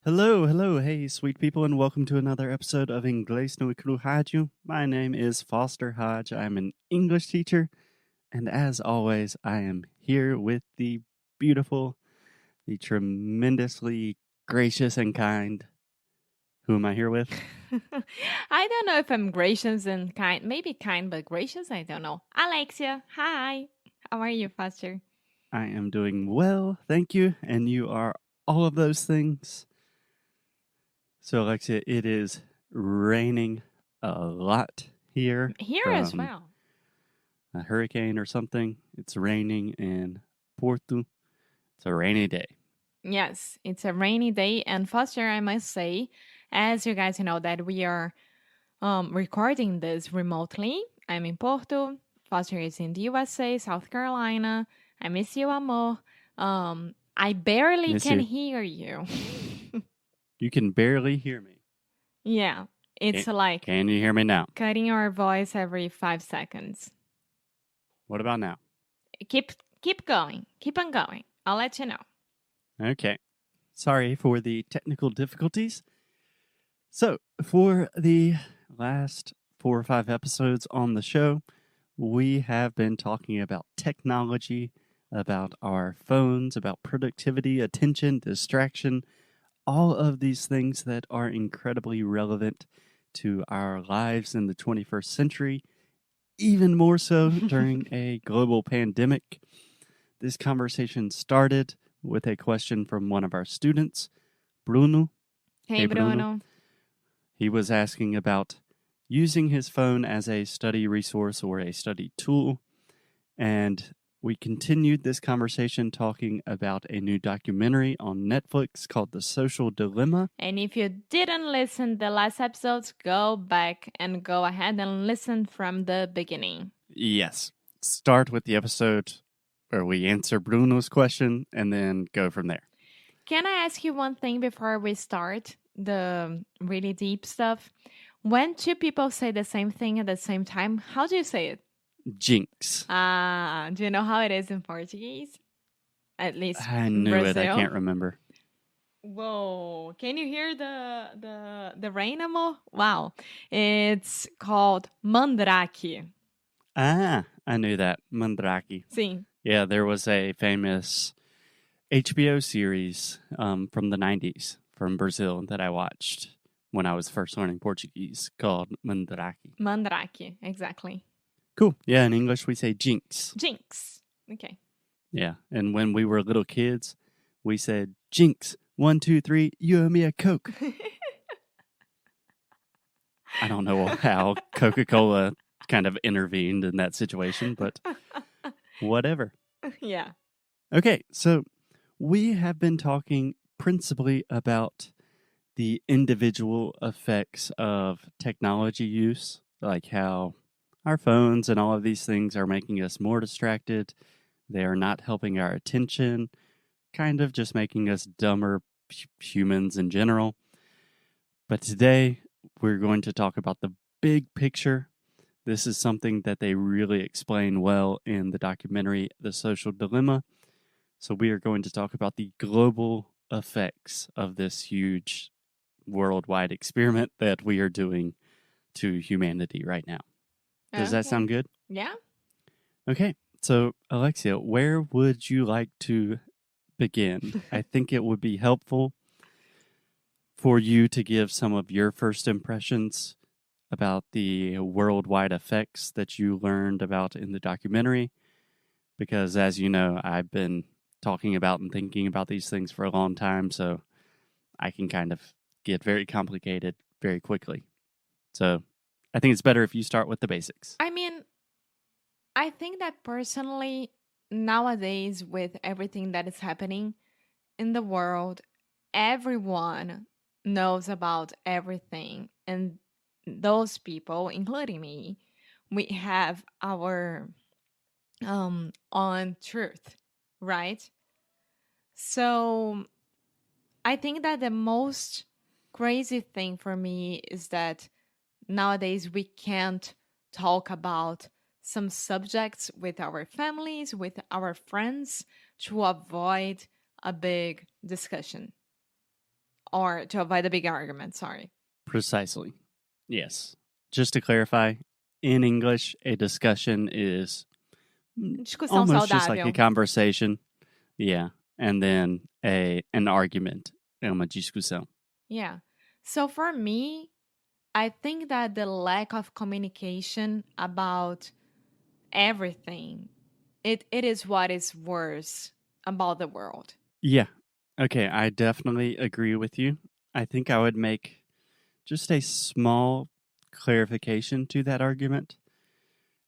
Hello, hello, hey, sweet people, and welcome to another episode of Inglês no Cru Rádio. My name is Foster Hodge. I'm an English teacher, and as always, I am here with the beautiful, the tremendously gracious and kind. Who am I here with? I don't know if I'm gracious and kind. Maybe kind, but gracious? I don't know. Alexia, hi. How are you, Foster? I am doing well, thank you, and you are all of those things. So, Alexia, it is raining a lot here Here as from well. a hurricane or something. It's raining in Porto. It's a rainy day. Yes, it's a rainy day. And Foster, I must say, as you guys know, that we are recording this remotely. I'm in Porto. Foster is in the USA, South Carolina. I miss you, amor. I barely Miss can you. hear you. You can barely hear me. Yeah, it's like Can you hear me now? cutting our voice every 5 seconds. What about now? Keep going. Keep on going. I'll let you know. Okay. Sorry for the technical difficulties. So, for the last 4 or 5 episodes on the show, we have been talking about technology, about our phones, about productivity, attention, distraction, all of these things that are incredibly relevant to our lives in the 21st century, even more so during a global pandemic. This conversation started with a question from one of our students, Bruno. Hey, Bruno. He was asking about using his phone as a study resource or a study tool. And we continued this conversation talking about a new documentary on Netflix called The Social Dilemma. And if you didn't listen the last episodes, go back and go ahead and listen from the beginning. Yes. Start with the episode where we answer Bruno's question and then go from there. Can I ask you one thing before we start the really deep stuff? When two people say the same thing at the same time, how do you say it? Jinx. Do you know how it is in Portuguese? At least I in knew it. I Brazil. can't remember. Whoa! Can you hear the rain, amor? Wow! It's called mandrake. Ah, I knew that. Mandrake. Sim. Yeah, there was a famous HBO series from the 90s from Brazil that I watched when I was first learning Portuguese called Mandrake. Mandrake, exactly. Cool. Yeah, in English we say jinx. Jinx. Okay. Yeah, and when we were little kids, we said jinx. 1, 2, 3, you owe me a Coke. I don't know how Coca-Cola kind of intervened in that situation, but whatever. Yeah. Okay, so we have been talking principally about the individual effects of technology use, like how our phones and all of these things are making us more distracted. They are not helping our attention, kind of just making us dumber humans in general. But today, we're going to talk about the big picture. This is something that they really explain well in the documentary The Social Dilemma. So, we are going to talk about the global effects of this huge worldwide experiment that we are doing to humanity right now. Does that sound good? Yeah. Okay. So, Alexia, where would you like to begin? I think it would be helpful for you to give some of your first impressions about the worldwide effects that you learned about in the documentary. Because, as you know, I've been talking about and thinking about these things for a long time, so I can kind of get very complicated very quickly. So I think it's better if you start with the basics. I mean, I think that personally, nowadays, with everything that is happening in the world, everyone knows about everything. And those people, including me, we have our own truth, right? So I think that the most crazy thing for me is that nowadays we can't talk about some subjects with our families, with our friends to avoid a big discussion. or to avoid the big argument. Sorry. Precisely. Yes. Just to clarify, in English, a discussion is Discussão almost just like a saudável. conversation. Yeah. And then an argument. É uma discussão. Yeah. So for me, I think that the lack of communication about everything, it is what is worse about the world. Yeah. Okay, I definitely agree with you. I think I would make just a small clarification to that argument.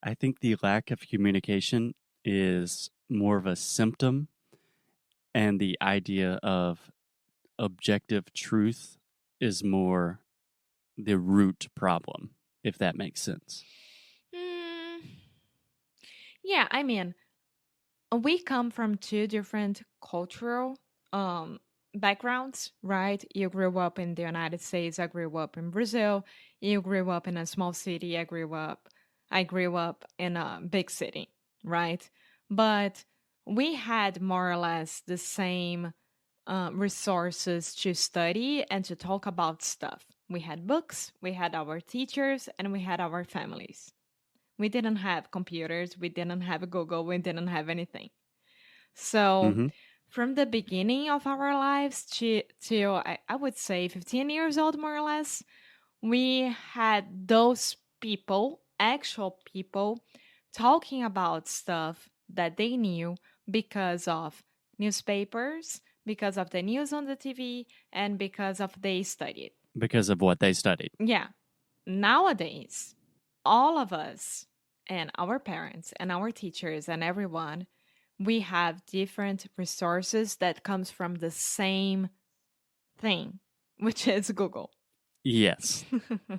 I think the lack of communication is more of a symptom, and the idea of objective truth is more the root problem, if that makes sense. Mm, yeah, I mean, we come from two different cultural backgrounds, right? You grew up in the United States, I grew up in Brazil. You grew up in a small city, I grew up in a big city, right? But we had more or less the same resources to study and to talk about stuff. We had books, we had our teachers, and we had our families. We didn't have computers, we didn't have Google, we didn't have anything. So, Mm-hmm. from the beginning of our lives to I would say 15 years old, more or less, we had those people, actual people, talking about stuff that they knew because of newspapers, because of the news on the TV, and because of they studied. Because of what they studied. Yeah. Nowadays, all of us and our parents and our teachers and everyone, we have different resources that comes from the same thing, which is Google. Yes.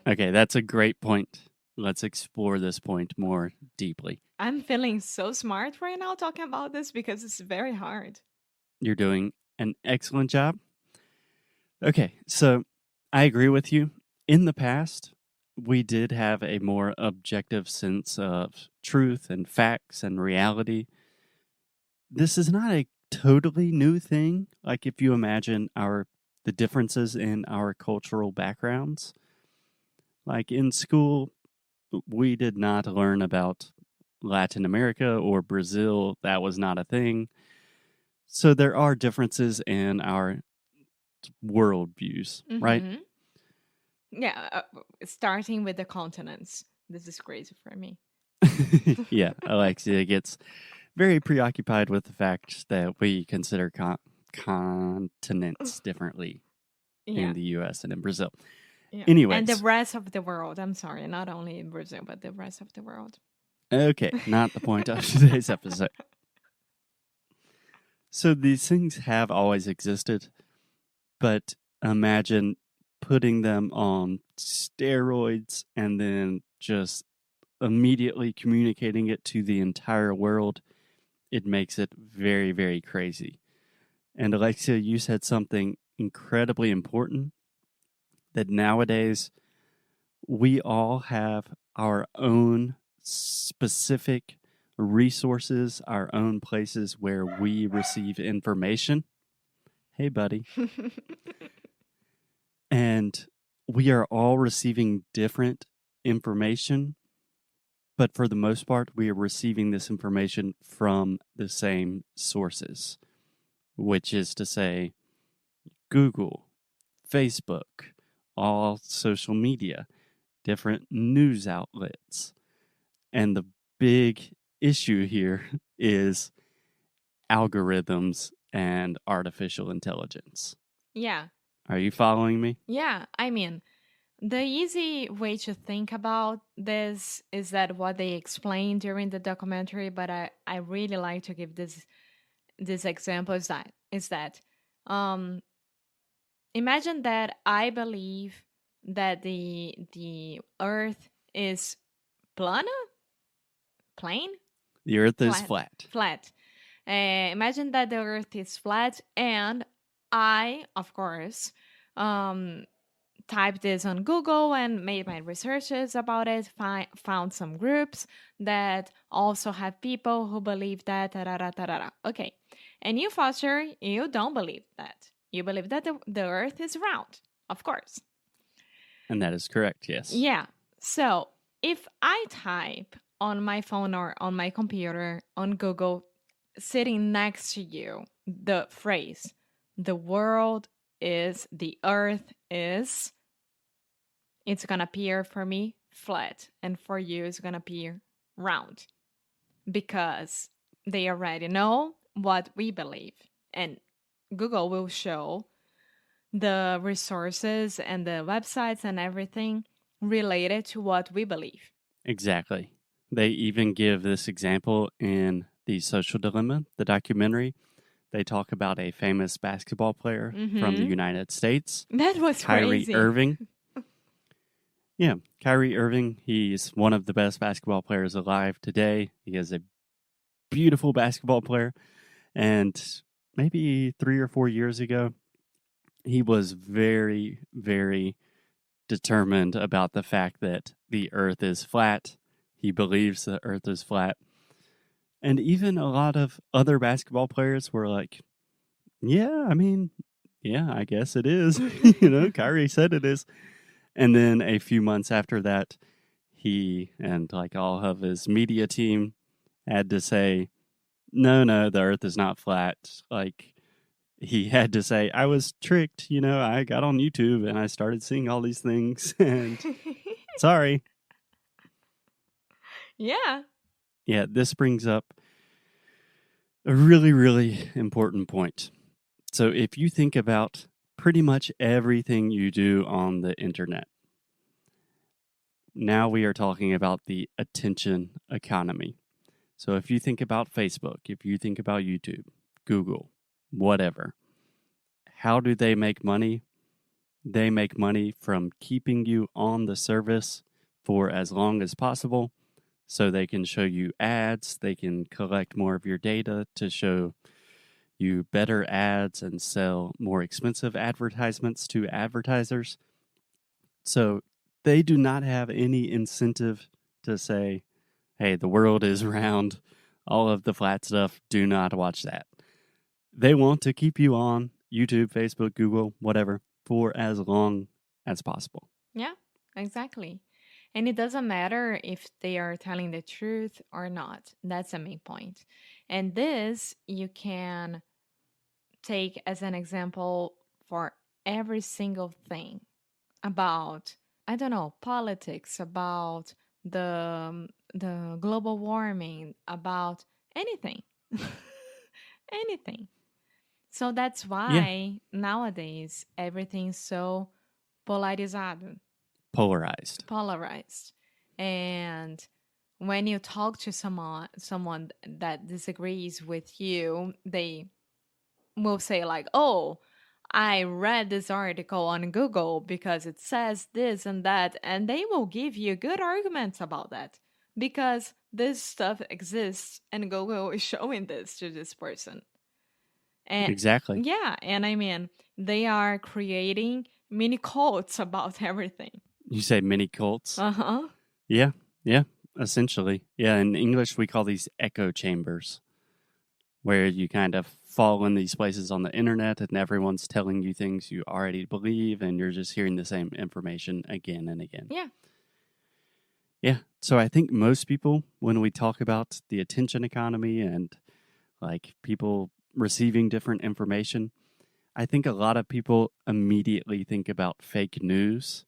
Okay, that's a great point. Let's explore this point more deeply. I'm feeling so smart right now talking about this because it's very hard. You're doing an excellent job. Okay, so I agree with you. In the past, we did have a more objective sense of truth and facts and reality. This is not a totally new thing. Like if you imagine the differences in our cultural backgrounds. Like in school, we did not learn about Latin America or Brazil. That was not a thing. So there are differences in our worldviews, right? Mhm. Yeah, starting with the continents. This is crazy for me. Yeah, Alexia gets very preoccupied with the fact that we consider continents differently Yeah. in the US and in Brazil. Yeah. Anyways. And the rest of the world. I'm sorry, not only in Brazil, but the rest of the world. Okay, not the point of today's episode. So these things have always existed, but imagine putting them on steroids and then just immediately communicating it to the entire world. It makes it very, very crazy. And Alexia, you said something incredibly important, that nowadays we all have our own specific resources, our own places where we receive information. Hey, buddy. And we are all receiving different information, but for the most part, we are receiving this information from the same sources, which is to say, Google, Facebook, all social media, different news outlets. And the big issue here is algorithms and artificial intelligence. Yeah. Are you following me? Yeah. I mean, the easy way to think about this is that what they explained during the documentary, but I really like to give this example is that imagine that I believe that the earth is plana? Plane? The earth is flat. Flat. Imagine that the earth is flat, and I, of course, typed this on Google and made my researches about it, found some groups that also have people who believe that. Okay. And you, Foster, you don't believe that. You believe that the earth is round, of course. And that is correct, yes. Yeah. So if I type on my phone or on my computer on Google, sitting next to you, the phrase, the world is, the earth is, it's going to appear for me flat. And for you, it's going to appear round. Because they already know what we believe. And Google will show the resources and the websites and everything related to what we believe. Exactly. They even give this example in The Social Dilemma, the documentary. They talk about a famous basketball player from the United States. That was Kyrie crazy. Irving. Yeah, Kyrie Irving, he's one of the best basketball players alive today. He is a beautiful basketball player. And maybe 3 or 4 years ago, he was very, very determined about the fact that the earth is flat. He believes the earth is flat. And even a lot of other basketball players were like, yeah, I guess it is. Kyrie said it is. And then a few months after that, he and like all of his media team had to say, no, the earth is not flat. Like, he had to say, I was tricked. I got on YouTube and I started seeing all these things. And sorry. Yeah. Yeah, this brings up a really, really important point. So if you think about pretty much everything you do on the internet, now we are talking about the attention economy. So if you think about Facebook, if you think about YouTube, Google, whatever, how do they make money? They make money from keeping you on the service for as long as possible so they can show you ads. They can collect more of your data to show you better ads and sell more expensive advertisements to advertisers. So they do not have any incentive to say, hey, the world is round, all of the flat stuff, do not watch that. They want to keep you on YouTube, Facebook, Google, whatever, for as long as possible. Yeah, exactly. And it doesn't matter if they are telling the truth or not. That's the main point. And this you can take as an example for every single thing about, I don't know, politics, about the global warming, about anything. Anything. So that's why nowadays everything's so polarizado. Polarized. And when you talk to someone that disagrees with you, they will say like, "Oh, I read this article on Google because it says this and that," and they will give you good arguments about that because this stuff exists and Google is showing this to this person. And Exactly. yeah, and they are creating mini cults about everything. You say mini cults? Uh-huh. Yeah, essentially. Yeah, in English we call these echo chambers, where you kind of fall in these places on the internet and everyone's telling you things you already believe and you're just hearing the same information again and again. Yeah. Yeah, so I think most people, when we talk about the attention economy and like people receiving different information, I think a lot of people immediately think about fake news,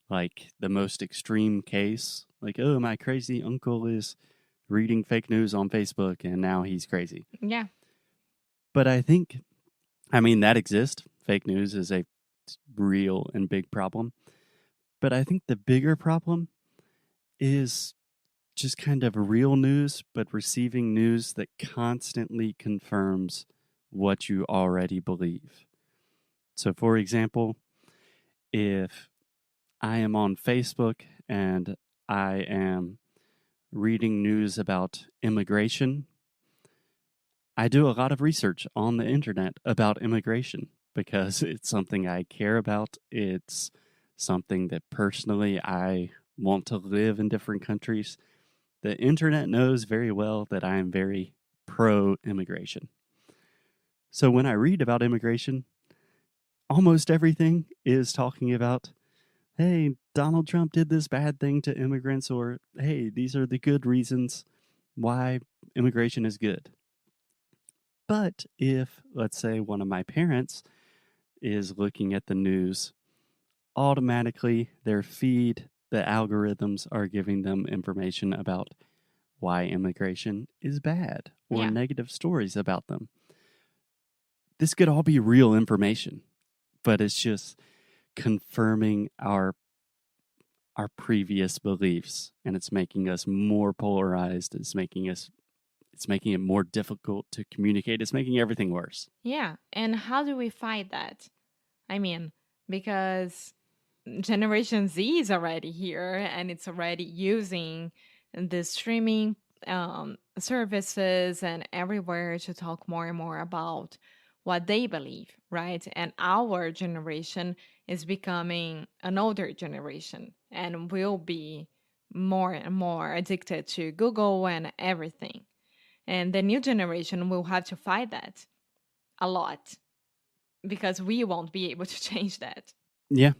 like the most extreme case, like, oh, my crazy uncle is reading fake news on Facebook and now he's crazy. Yeah. But I think, that exists. Fake news is a real and big problem. But I think the bigger problem is just kind of real news, but receiving news that constantly confirms what you already believe. So, for example, if I am on Facebook and I am reading news about immigration, I do a lot of research on the internet about immigration because it's something I care about. It's something that personally I want to live in different countries. The internet knows very well that I am very pro-immigration. So when I read about immigration, almost everything is talking about, hey, Donald Trump did this bad thing to immigrants, or hey, these are the good reasons why immigration is good. But if, let's say, one of my parents is looking at the news, automatically their feed, the algorithms are giving them information about why immigration is bad or Yeah. negative stories about them. This could all be real information, but it's just confirming our previous beliefs, and it's making us more polarized. It's making it more difficult to communicate. It's making everything worse. Yeah. And how do we fight that? I mean, because Generation Z is already here and it's already using the streaming services and everywhere to talk more and more about what they believe, right? And our generation is becoming an older generation and will be more and more addicted to Google and everything. And the new generation will have to fight that a lot because we won't be able to change that. Yeah.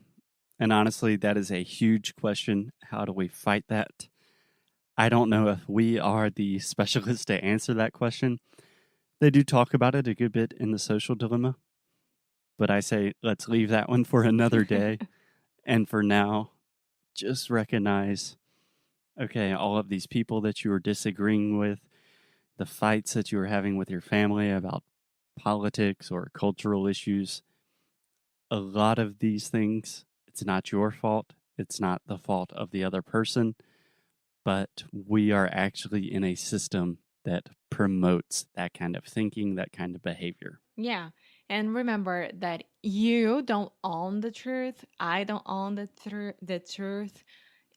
And honestly, that is a huge question. How do we fight that? I don't know if we are the specialists to answer that question. They do talk about it a good bit in The Social Dilemma, but I say let's leave that one for another day. And for now, just recognize, okay, all of these people that you are disagreeing with, the fights that you are having with your family about politics or cultural issues, a lot of these things, it's not your fault. It's not the fault of the other person, but we are actually in a system that promotes that kind of thinking, that kind of behavior. Yeah. And remember that you don't own the truth. I don't own the truth.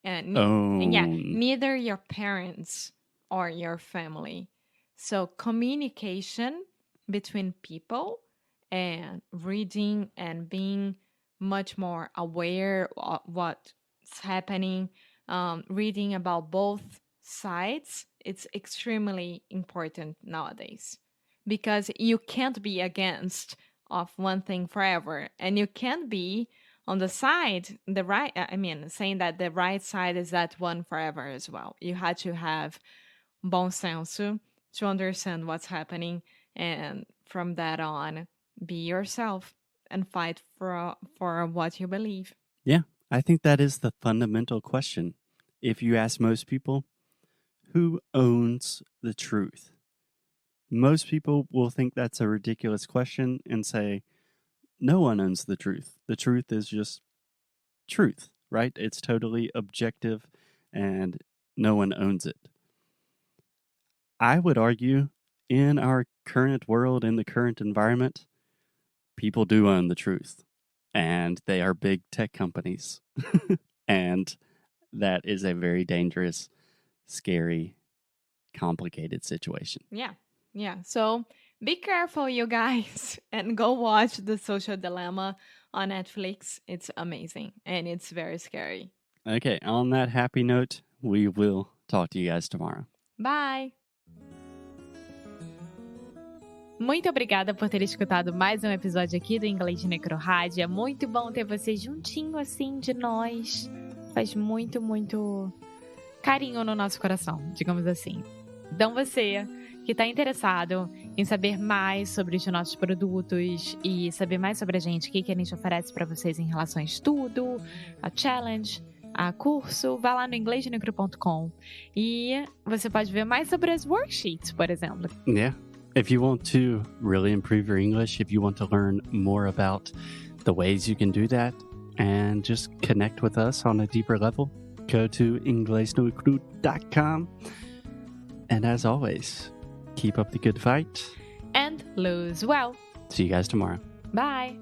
And yeah, neither your parents or your family. So communication between people and reading and being much more aware of what's happening, reading about both sides, it's extremely important nowadays because you can't be against of one thing forever and you can't be on the side the right saying that the right side is that one forever as well. You had to have bom senso to understand what's happening and from that on be yourself and fight for what you believe. Yeah, I think that is the fundamental question. If you ask most people, who owns the truth? Most people will think that's a ridiculous question and say, no one owns the truth. The truth is just truth, right? It's totally objective and no one owns it. I would argue in our current world, in the current environment, people do own the truth. And they are big tech companies. And that is a very dangerous, scary, complicated situation. Yeah. Yeah. So be careful, you guys, and go watch The Social Dilemma on Netflix. It's amazing and it's very scary. Okay, on that happy note, we will talk to you guys tomorrow. Bye! Muito obrigada por ter escutado mais um episódio aqui do Inglês de Necrorádio. É muito bom ter você juntinho assim de nós. Faz muito, muito carinho no nosso coração, digamos assim. Então você que está interessado em saber mais sobre os nossos produtos e saber mais sobre a gente, o que a gente oferece para vocês em relação a estudo, a challenge, a curso, vá lá no inglesdenecro.com e você pode ver mais sobre as worksheets, por exemplo. Yeah. If you want to really improve your English, if you want to learn more about the ways you can do that and just connect with us on a deeper level, go to inglesdenecro.com. And as always, keep up the good fight. And lose well. See you guys tomorrow. Bye.